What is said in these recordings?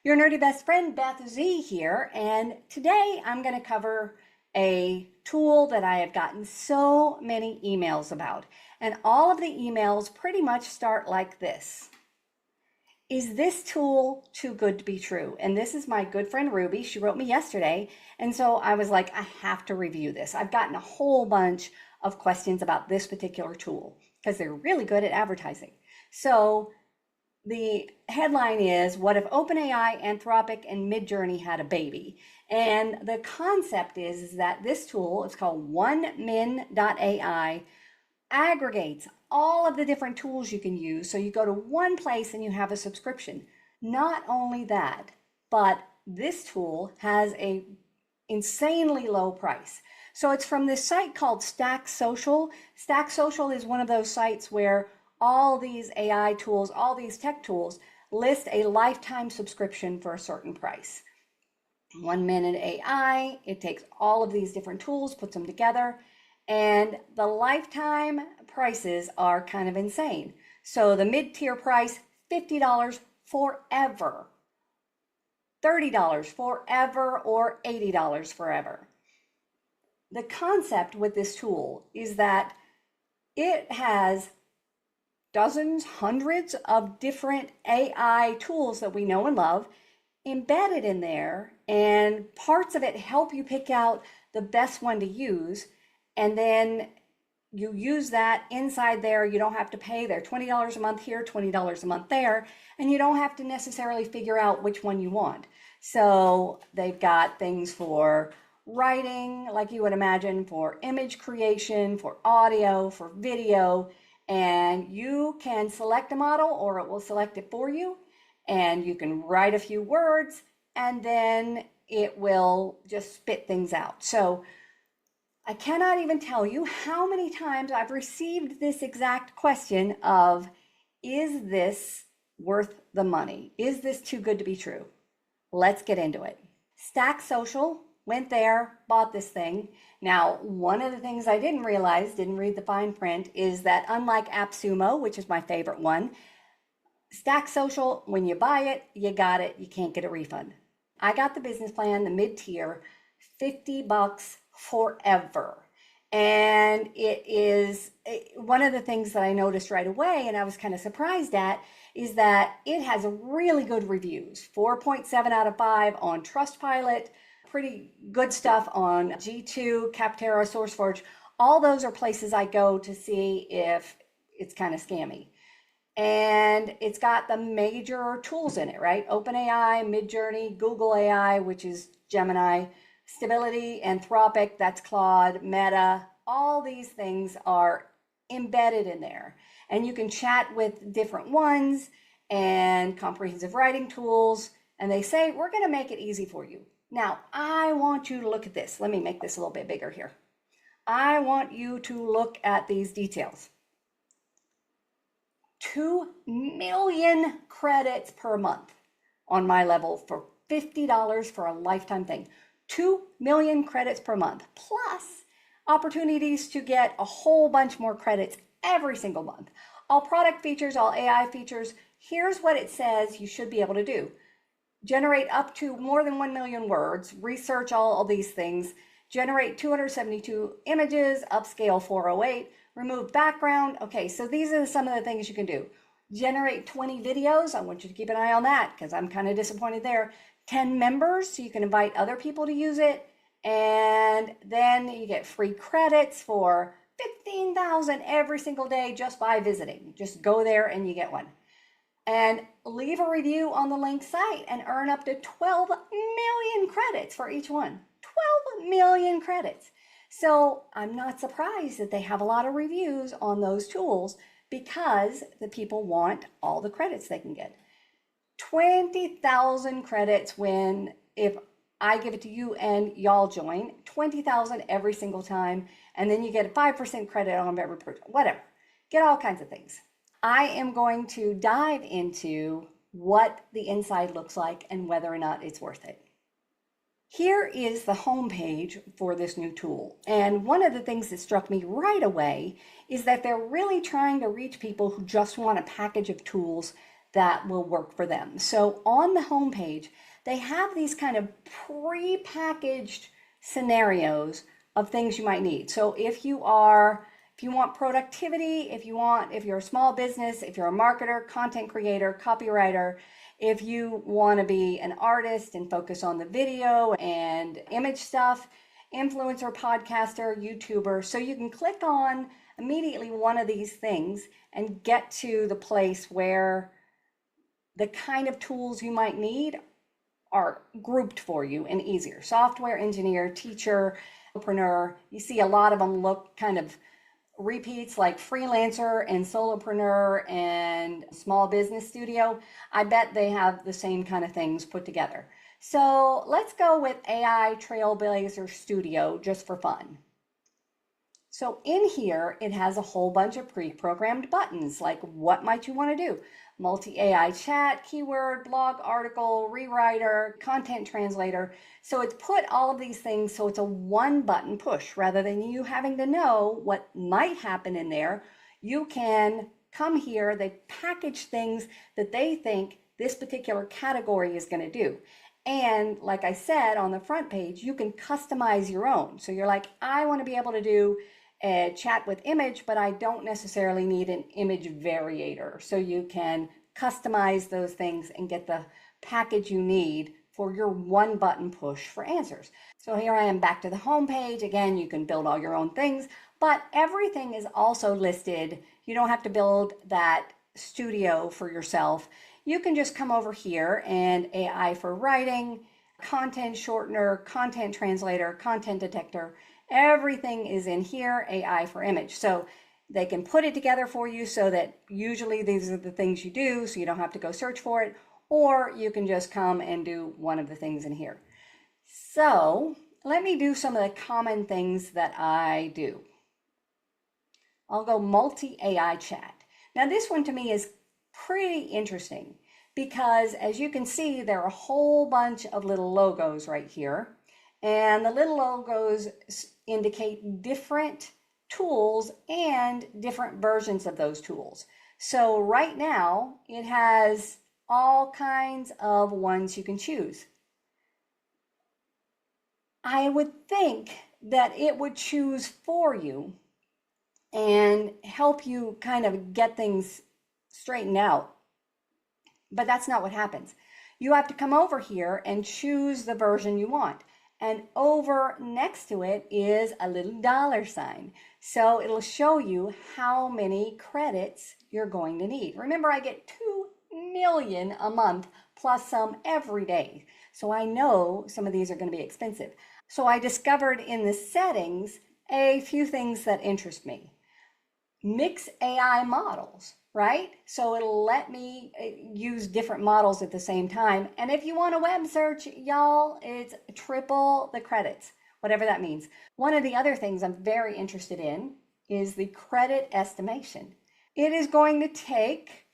Your nerdy best friend, Beth Z here, and today I'm going to cover a tool that I have gotten so many emails about. And all of the emails pretty much start like this. Is this tool too good to be true? And this is my good friend Ruby. She wrote me yesterday, and so I was like, I have to review this. I've gotten a whole bunch of questions about this particular tool because they're really good at advertising. So the headline is, what if OpenAI, Anthropic, and Midjourney had a baby? And the concept is that this tool, it's called onemin.ai, aggregates all of the different tools you can use. So you go to one place and you have a subscription. Not only that, but this tool has a insanely low price. So it's from this site called Stack Social. Stack Social is one of those sites where all these AI tools, all these tech tools list a lifetime subscription for a certain price. 1 Minute AI, it takes all of these different tools, puts them together, and the lifetime prices are kind of insane. So the mid-tier price, $50 forever, $30 forever, or $80 forever. The concept with this tool is that it has dozens, hundreds of different AI tools that we know and love embedded in there, and parts of it help you pick out the best one to use, and then you use that inside there. You don't have to pay. They're $20 a month here, $20 a month there, and you don't have to necessarily figure out which one you want. So they've got things for writing, like you would imagine, for image creation, for audio, for video, and you can select a model or it will select it for you, and you can write a few words and then it will just spit things out. So I cannot even tell you how many times I've received this exact question of, is this worth the money? Is this too good to be true? Let's get into it. Stack Social, went there, bought this thing. Now, one of the things I didn't read the fine print, is that unlike AppSumo, which is my favorite one, Stack Social, when you buy it, you got it, you can't get a refund. I got the business plan, the mid-tier, $50 forever. And it is one of the things that I noticed right away, and I was kind of surprised at, is that it has really good reviews, 4.7 out of 5 on Trustpilot, pretty good stuff on G2, Capterra, SourceForge. All those are places I go to see if it's kind of scammy. And it's got the major tools in it, right? OpenAI, Midjourney, Google AI, which is Gemini, Stability, Anthropic, that's Claude, Meta. All these things are embedded in there. And you can chat with different ones and comprehensive writing tools. And they say, we're going to make it easy for you. Now, I want you to look at this. Let me make this a little bit bigger here. I want you to look at these details. 2 million credits per month on my level for $50 for a lifetime thing. 2 million credits per month, plus opportunities to get a whole bunch more credits every single month. All product features, all AI features. Here's what it says you should be able to do. Generate up to more than 1 million words, research all these things, generate 272 images, upscale 408, remove background. Okay, so these are some of the things you can do. Generate 20 videos. I want you to keep an eye on that because I'm kind of disappointed there. 10 members, so you can invite other people to use it. And then you get free credits for 15,000 every single day just by visiting. Just go there and you get one. And leave a review on the link site and earn up to 12 million credits for each one. 12 million credits. So I'm not surprised that they have a lot of reviews on those tools because the people want all the credits they can get. 20,000 credits if I give it to you and y'all join, 20,000 every single time, and then you get a 5% credit on every project, whatever. Get all kinds of things. I am going to dive into what the inside looks like and whether or not it's worth it. Here is the home page for this new tool. And one of the things that struck me right away is that they're really trying to reach people who just want a package of tools that will work for them. So on the homepage, they have these kind of pre-packaged scenarios of things you might need. So if you want productivity, if you're a small business, if you're a marketer, content creator, copywriter, if you want to be an artist and focus on the video and image stuff, influencer, podcaster, YouTuber, so you can click on immediately one of these things and get to the place where the kind of tools you might need are grouped for you and easier. Software engineer, teacher, entrepreneur. You see a lot of them look kind of repeats like freelancer and solopreneur and small business studio. I bet they have the same kind of things put together. So let's go with AI Trailblazer Studio just for fun. So in here, it has a whole bunch of pre-programmed buttons, like what might you want to do? Multi-AI chat, keyword, blog article, rewriter, content translator. So it's put all of these things so it's a one button push rather than you having to know what might happen in there. You can come here, they package things that they think this particular category is going to do. And like I said, on the front page, you can customize your own. So you're like, I want to be able to do a chat with image, but I don't necessarily need an image variator. So you can customize those things and get the package you need for your one button push for answers. So here I am back to the home page. Again, you can build all your own things, but everything is also listed. You don't have to build that studio for yourself. You can just come over here and AI for writing, content shortener, content translator, content detector. Everything is in here, AI for image. So they can put it together for you so that usually these are the things you do, so you don't have to go search for it, or you can just come and do one of the things in here. So let me do some of the common things that I do. I'll go multi-AI chat. Now this one to me is pretty interesting because as you can see, there are a whole bunch of little logos right here. And the little logos indicate different tools and different versions of those tools. So right now, it has all kinds of ones you can choose. I would think that it would choose for you and help you kind of get things straightened out. But that's not what happens. You have to come over here and choose the version you want. And over next to it is a little $sign. So it'll show you how many credits you're going to need. Remember, I get 2 million a month plus some every day. So I know some of these are going to be expensive. So I discovered in the settings a few things that interest me. Mix AI models, right? So it'll let me use different models at the same time. And if you want a web search, y'all, it's triple the credits, whatever that means. One of the other things I'm very interested in is the credit estimation. It is going to take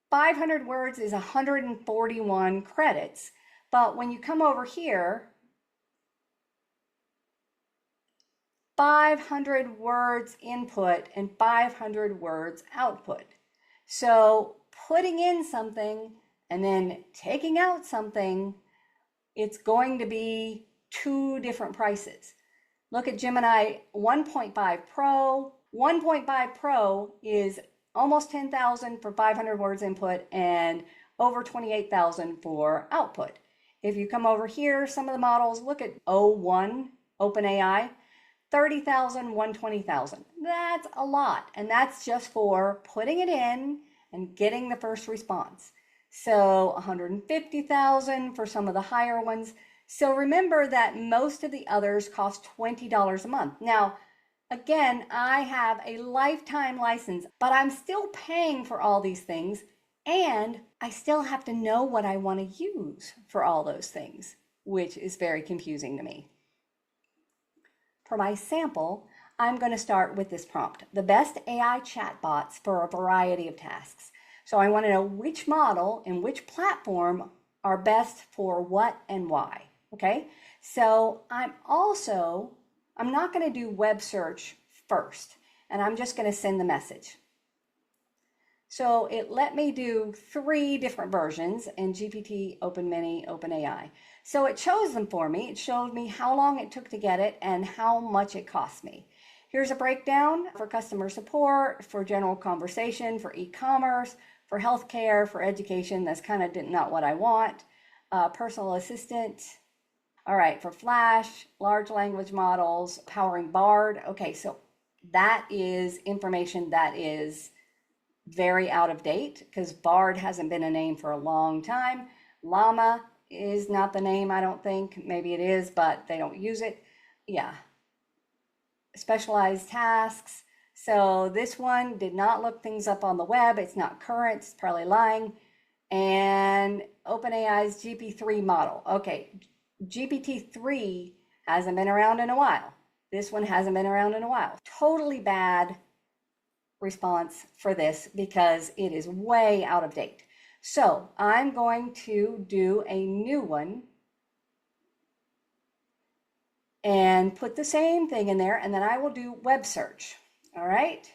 500 words is 141 credits. But when you come over here, 500 words input and 500 words output. So putting in something and then taking out something, it's going to be 2 different prices. Look at Gemini 1.5 Pro. 1.5 Pro is almost 10,000 for 500 words input and over 28,000 for output. If you come over here, some of the models, look at O1, OpenAI, 30,000, 120,000. That's a lot. And that's just for putting it in and getting the first response. So 150,000 for some of the higher ones. So remember that most of the others cost $20 a month. Now, again, I have a lifetime license, but I'm still paying for all these things. And I still have to know what I want to use for all those things, which is very confusing to me. For my sample, I'm going to start with this prompt, the best AI chatbots for a variety of tasks. So I want to know which model and which platform are best for what and why, okay? So I'm not going to do web search first, and I'm just going to send the message. So it let me do 3 different versions in GPT, OpenMini, OpenAI. So it chose them for me. It showed me how long it took to get it and how much it cost me. Here's a breakdown for customer support, for general conversation, for e-commerce, for healthcare, for education. That's kind of not what I want. Personal assistant. All right, for Flash, large language models, powering Bard. Okay, so that is information that is very out of date because Bard hasn't been a name for a long time. Llama is not the name, I don't think. Maybe it is, but they don't use it. Yeah. Specialized tasks. So this one did not look things up on the web. It's not current. It's probably lying. And OpenAI's GPT-3 model. Okay, GPT-3 hasn't been around in a while. This one hasn't been around in a while. Totally bad response for this because it is way out of date. So I'm going to do a new one and put the same thing in there, and then I will do web search. All right,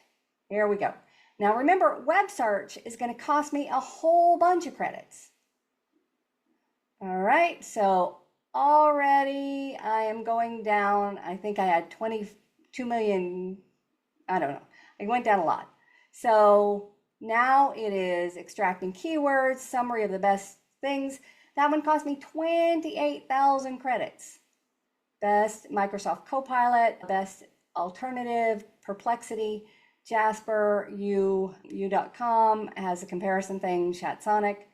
here we go. Now remember, web search is going to cost me a whole bunch of credits. All right, so already I am going down. I think I had 22 million, I don't know. I went down a lot. So now it is extracting keywords, summary of the best things. That one cost me 28,000 credits. Best Microsoft Copilot, best alternative, Perplexity, Jasper, U.com has a comparison thing, ChatSonic,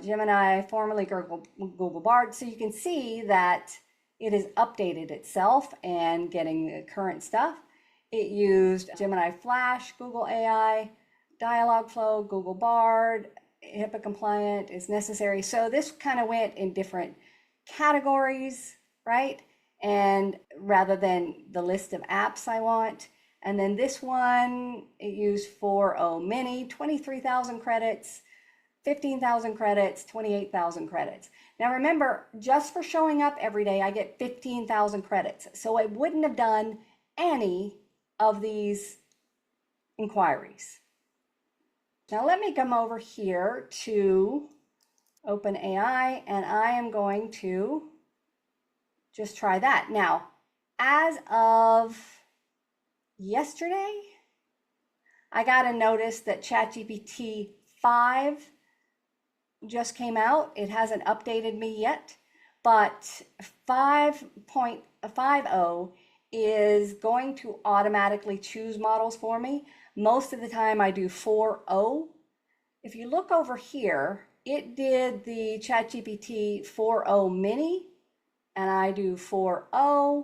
Gemini, formerly Google Bard. So you can see that it has updated itself and getting the current stuff. It used Gemini Flash, Google AI, Dialogflow, Google Bard, HIPAA compliant is necessary. So this kind of went in different categories, right? And rather than the list of apps I want. And then this one, it used 4.0 mini, 23,000 credits, 15,000 credits, 28,000 credits. Now remember, just for showing up every day, I get 15,000 credits. So I wouldn't have done any of these inquiries. Now let me come over here to OpenAI and I am going to just try that. Now, as of yesterday, I got a notice that ChatGPT 5 just came out. It hasn't updated me yet, but 5.50 is going to automatically choose models for me. Most of the time I do 4.0. If you look over here, it did the ChatGPT 4.0 mini and I do 4.0.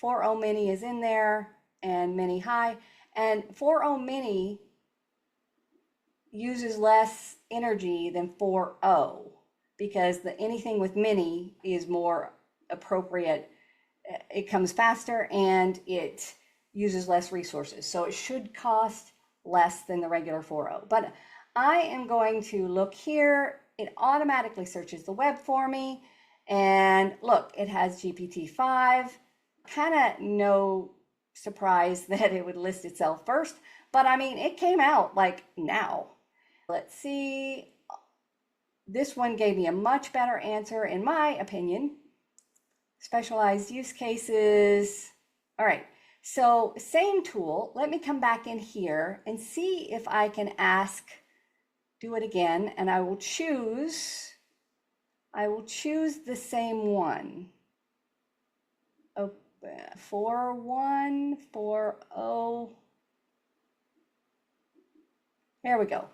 4.0 mini is in there and mini high. And 4.0 mini uses less energy than 4.0 because anything with mini is more appropriate. It comes faster and it uses less resources. So it should cost less than the regular 4.0. But I am going to look here. It automatically searches the web for me. And look, it has GPT-5. Kind of no surprise that it would list itself first. But I mean, it came out like now. Let's see. This one gave me a much better answer, in my opinion. Specialized use cases. All right, so same tool. Let me come back in here and see if I can do it again, and I will choose the same one. Oh, 4.1, 4.0. There we go.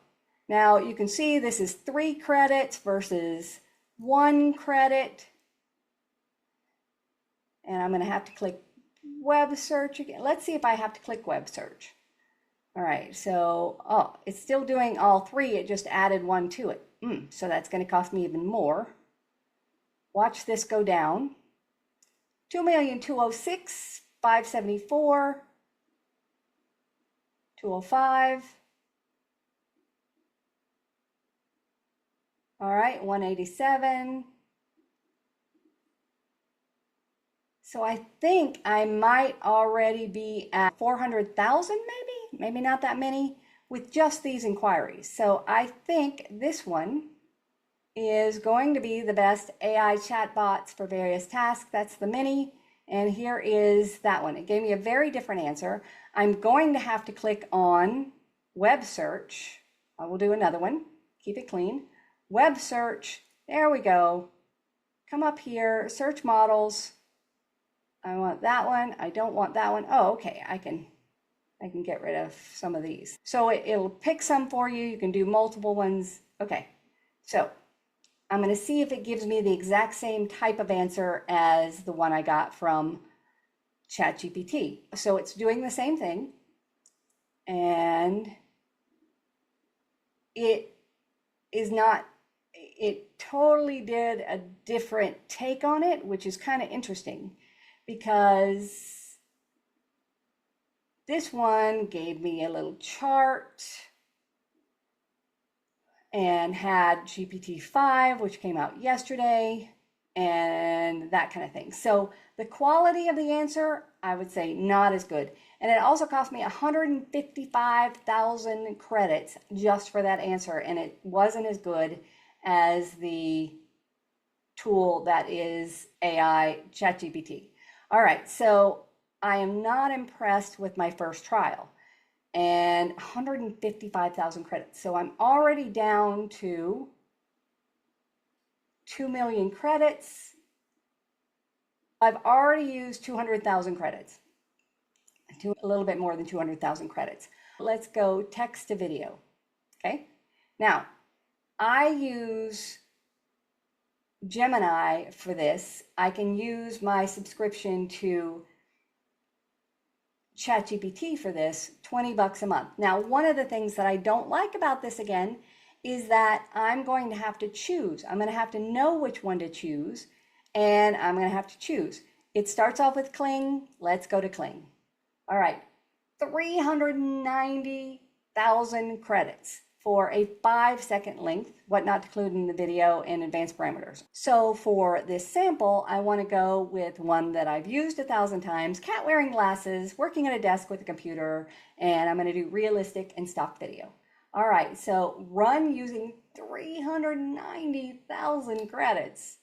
Now you can see this is 3 credits versus 1 credit. And I'm going to have to click web search again. Let's see if I have to click web search. All right, so, it's still doing all 3. It just added 1 to it. So that's going to cost me even more. Watch this go down. 2,206,574, 205. All right, 187. So I think I might already be at 400,000 maybe not that many, with just these inquiries. So I think this one is going to be the best AI chatbots for various tasks. That's the mini. And here is that one. It gave me a very different answer. I'm going to have to click on web search. I will do another one. Keep it clean. Web search. There we go. Come up here, search models. I want that one. I don't want that one. Oh, okay. I can get rid of some of these. So it'll pick some for you. You can do multiple ones. Okay. So I'm going to see if it gives me the exact same type of answer as the one I got from ChatGPT. So it's doing the same thing, and it totally did a different take on it, which is kind of interesting because this one gave me a little chart and had GPT-5, which came out yesterday, and that kind of thing. So the quality of the answer, I would say not as good. And it also cost me 155,000 credits just for that answer, and it wasn't as good as the tool that is AI ChatGPT. All right, so I am not impressed with my first trial. And 155,000 credits. So I'm already down to 2 million credits. I've already used 200,000 credits, a little bit more than 200,000 credits. Let's go text to video. Okay. Now, I use Gemini for this. I can use my subscription to ChatGPT for this, $20 a month. Now, one of the things that I don't like about this again is that I'm going to have to choose. I'm going to have to know which one to choose, and I'm going to have to choose. It starts off with Kling. Let's go to Kling. All right, 390,000 credits for a 5-second length, what not to include in the video and advanced parameters. So for this sample, I want to go with one that I've used 1,000 times, cat wearing glasses, working at a desk with a computer, and I'm going to do realistic and stock video. All right, so run using 390,000 credits.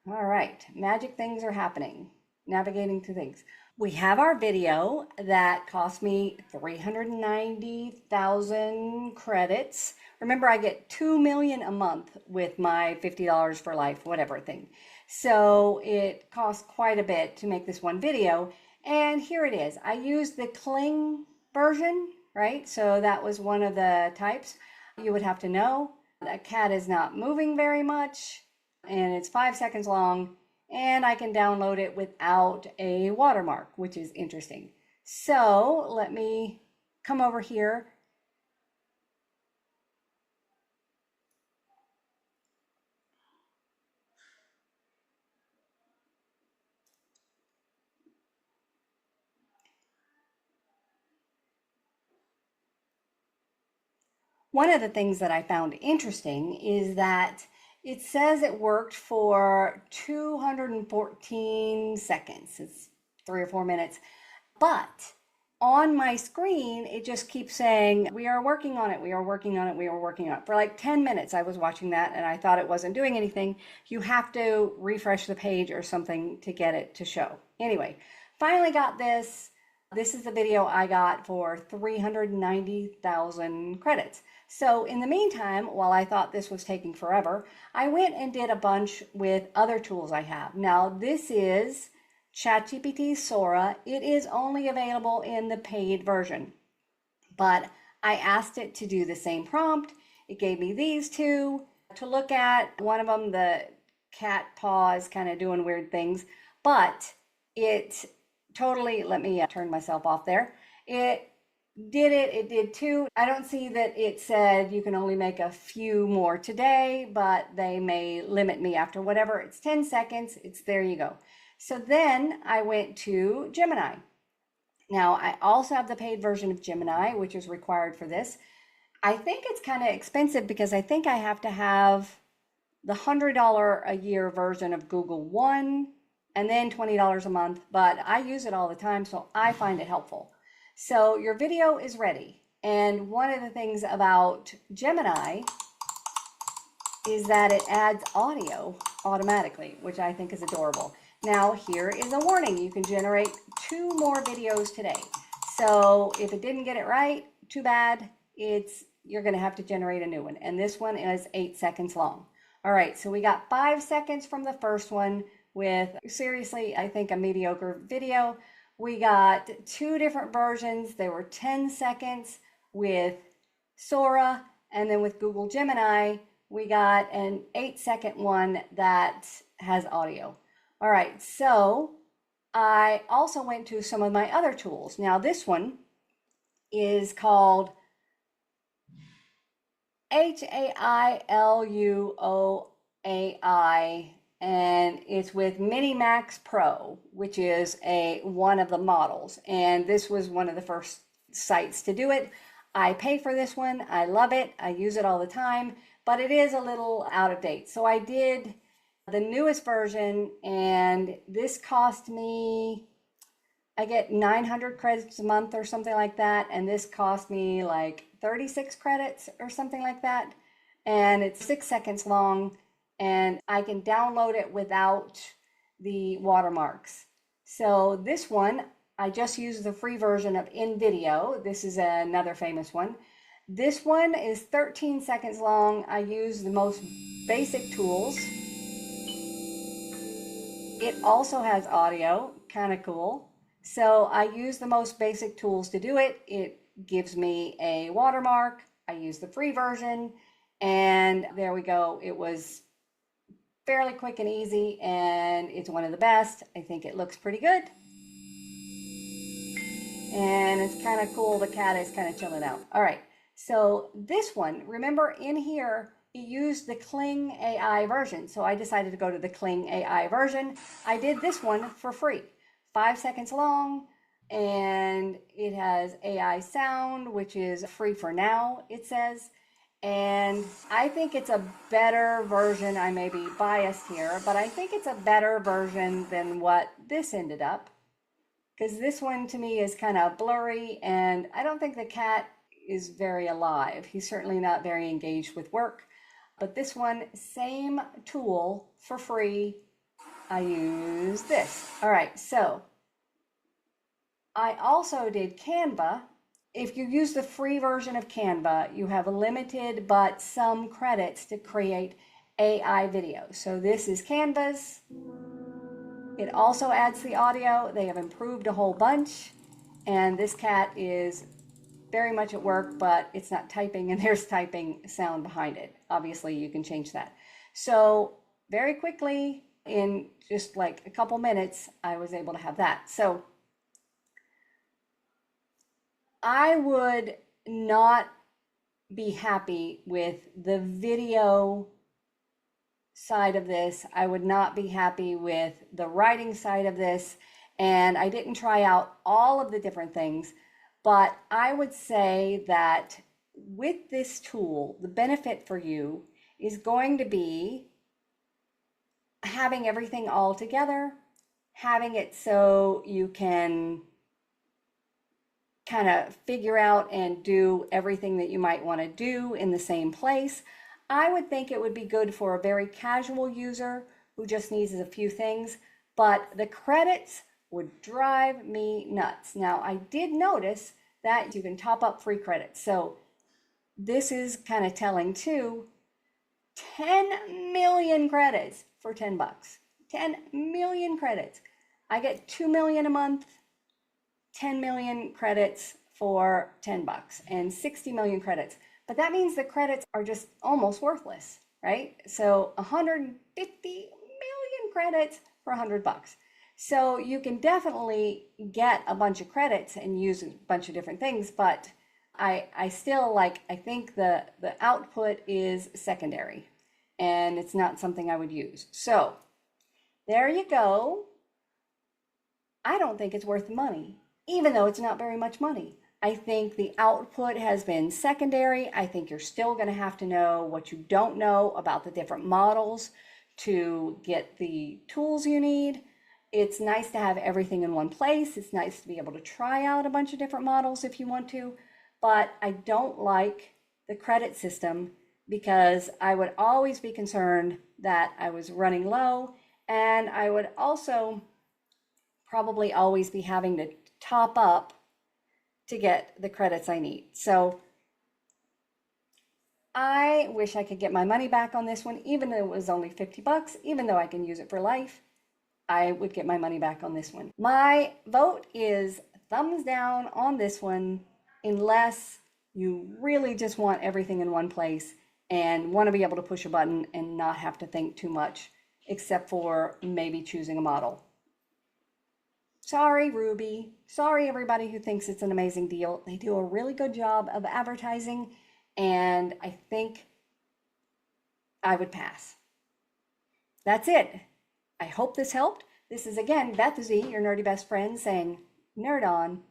All right, magic things are happening. Navigating to things. We have our video that cost me 390,000 credits. Remember, I get 2 million a month with my $50 for life, whatever thing. So it costs quite a bit to make this one video. And here it is. I used the Kling version, right? So that was one of the types. You would have to know that cat is not moving very much, and it's 5 seconds long. And I can download it without a watermark, which is interesting. So let me come over here. One of the things that I found interesting is that it says it worked for 214 seconds. It's 3 or 4 minutes. But on my screen, it just keeps saying, we are working on it, we are working on it, we are working on it. For like 10 minutes, I was watching that and I thought it wasn't doing anything. You have to refresh the page or something to get it to show. Anyway, finally got this. This is the video I got for 390,000 credits. So in the meantime, while I thought this was taking forever, I went and did a bunch with other tools I have. Now this is ChatGPT Sora. It is only available in the paid version, but I asked it to do the same prompt. It gave me these two to look at. One of them, the cat paw, is kind of doing weird things, but it totally, let me turn myself off there. It did two. I don't see that it said you can only make a few more today, but they may limit me after whatever. It's 10 seconds. It's there you go. So then I went to Gemini. Now I also have the paid version of Gemini, which is required for this. I think it's kind of expensive because I think I have to have the $100 a year version of Google One and then $20 a month, but I use it all the time, so I find it helpful. So your video is ready, And one of the things about Gemini is that it adds audio automatically, which I think is adorable. Now, here is a warning. You can generate 2 more videos today. So if it didn't get it right, too bad. You're going to have to generate a new one. And this one is 8 seconds long. All right, so we got 5 seconds from the first one with, seriously, I think a mediocre video. We got 2 different versions. They were 10 seconds with Sora, and then with Google Gemini, we got an 8-second one that has audio. All right, so I also went to some of my other tools. Now, this one is called HAILUOAI, and it's with Minimax Pro, which is one of the models. And this was one of the first sites to do it. I pay for this one. I love it. I use it all the time, but it is a little out of date. So I did the newest version, and this cost me, I get 900 credits a month or something like that, and this cost me like 36 credits or something like that, and it's 6 seconds long, and I can download it without the watermarks. So this one, I just use the free version of InVideo. This is another famous one. This one is 13 seconds long. I use the most basic tools. It also has audio, kind of cool. So I use the most basic tools to do it. It gives me a watermark. I use the free version, and there we go. It was fairly quick and easy, and it's one of the best. I think it looks pretty good. And it's kind of cool. The cat is kind of chilling out. All right. So this one, remember in here, it used the Kling AI version. So I decided to go to the Kling AI version. I did this one for free, 5 seconds long, and it has AI sound, which is free for now, it says. And I think it's a better version. I may be biased here, but I think it's a better version than what this ended up, because this one to me is kind of blurry, and I don't think the cat is very alive. He's certainly not very engaged with work. But this one, same tool for free. I use this. All right, so I also did Canva. If you use the free version of Canva, you have a limited but some credits to create AI videos. So this is Canva's. It also adds the audio. They have improved a whole bunch. And this cat is very much at work, but it's not typing, and there's typing sound behind it. Obviously, you can change that. So very quickly, in just like a couple minutes, I was able to have that. So I would not be happy with the video side of this. I would not be happy with the writing side of this. And I didn't try out all of the different things, but I would say that with this tool, the benefit for you is going to be having everything all together, having it so you can kind of figure out and do everything that you might want to do in the same place. I would think it would be good for a very casual user who just needs a few things, but the credits would drive me nuts. Now, I did notice that you can top up free credits. So this is kind of telling too. 10 million credits for 10 bucks. 10 million credits. I get 2 million a month, 10 million credits for 10 bucks, and 60 million credits. But that means the credits are just almost worthless, right? So 150 million credits for 100 bucks. So you can definitely get a bunch of credits and use a bunch of different things, but I still I think the output is secondary, and it's not something I would use. So there you go. I don't think it's worth the money, even though it's not very much money. I think the output has been secondary. I think you're still going to have to know what you don't know about the different models to get the tools you need. It's nice to have everything in one place. It's nice to be able to try out a bunch of different models if you want to. but I don't like the credit system because I would always be concerned that I was running low, and I would also probably always be having to top up to get the credits I need. So I wish I could get my money back on this one, even though it was only 50 bucks, even though I can use it for life. I would get my money back on this one. My vote is thumbs down on this one, unless you really just want everything in one place and want to be able to push a button and not have to think too much, except for maybe choosing a model. Sorry, Ruby. Sorry, everybody who thinks it's an amazing deal. They do a really good job of advertising, and I think I would pass. That's it. I hope this helped. This is again Beth Z, your nerdy best friend, saying nerd on.